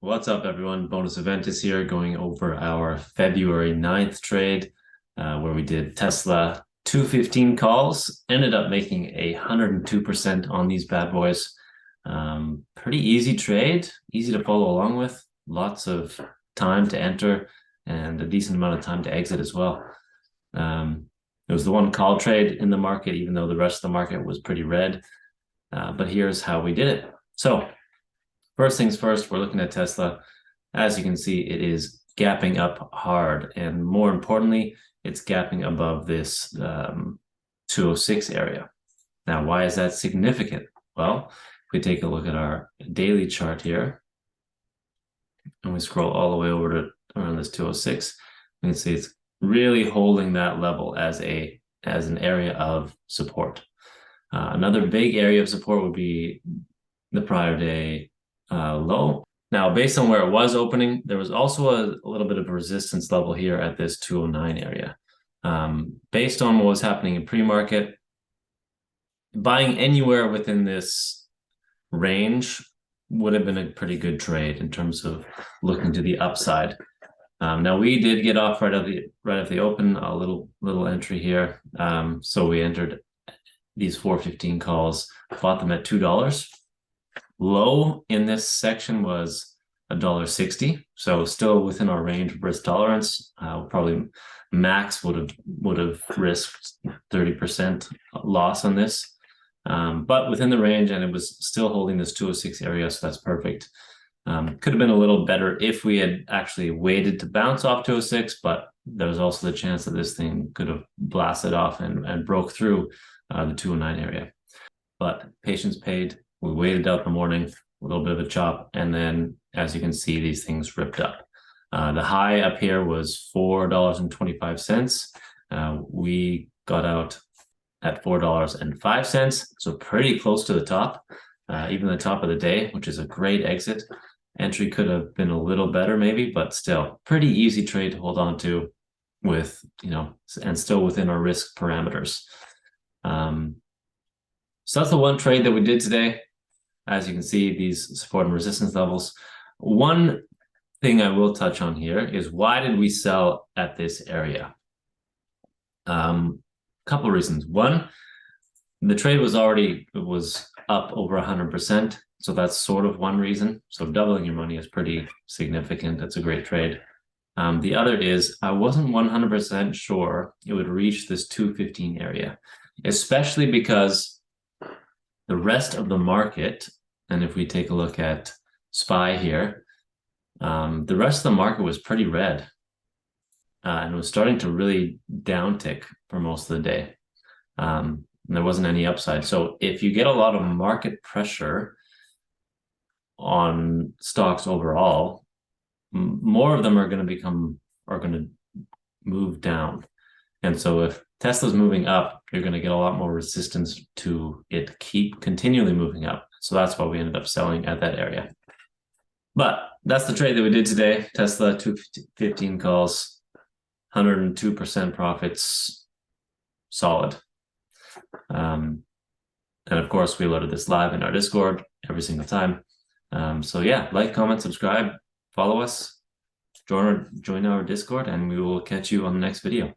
What's up, everyone? Bonus Event is here going over our February 9th trade where we did Tesla 215 calls. Ended up making 102% on these bad boys. Pretty easy trade, easy to follow along with. Lots of time to enter and a decent amount of time to exit as well. It was the one call trade in the market, even though the rest of the market was pretty red. But here's how we did it. So first things first, we're looking at Tesla. As you can see, it is gapping up hard. And more importantly, it's gapping above this 206 area. Now, why is that significant? Well, if we take a look at our daily chart here, and we scroll all the way over to around this 206, we can see it's really holding that level as an area of support. Another big area of support would be the prior day low. Now, based on where it was opening, there was also a little bit of a resistance level here at this 209 area. Based on what was happening in pre-market, buying anywhere within this range would have been a pretty good trade in terms of looking to the upside. Now we did get off right at the open, a little entry here. So we entered these 415 calls, bought them at $2. Low in this section was $1.60, so still within our range of risk tolerance. Probably max would have risked 30% loss on this, but within the range, and it was still holding this 206 area, so that's perfect. Could have been a little better if we had actually waited to bounce off 206, but there's also the chance that this thing could have blasted off and broke through the 209 area. But patience paid. We waited out the morning, a little bit of a chop, and then, as you can see, these things ripped up. The high up here was $4.25. We got out at $4.05, so pretty close to the top, even the top of the day, which is a great exit. Entry could have been a little better maybe, but still pretty easy trade to hold on to with, and still within our risk parameters. So that's the one trade that we did today. As you can see, these support and resistance levels. One thing I will touch on here is, why did we sell at this area? Couple of reasons. One, the trade was up over 100%. So that's sort of one reason. So doubling your money is pretty significant. That's a great trade. The other is, I wasn't 100% sure it would reach this 215 area, especially because the rest of the market, and if we take a look at SPY here, the rest of the market was pretty red and was starting to really downtick for most of the day. And there wasn't any upside. So if you get a lot of market pressure on stocks overall, more of them are going to move down. And so if Tesla's moving up, you're going to get a lot more resistance to it continually moving up. So that's why we ended up selling at that area. But that's the trade that we did today. Tesla 215 calls, 102% profits, solid. And of course, we loaded this live in our Discord every single time. So yeah, like, comment, subscribe, follow us, join our Discord, and we will catch you on the next video.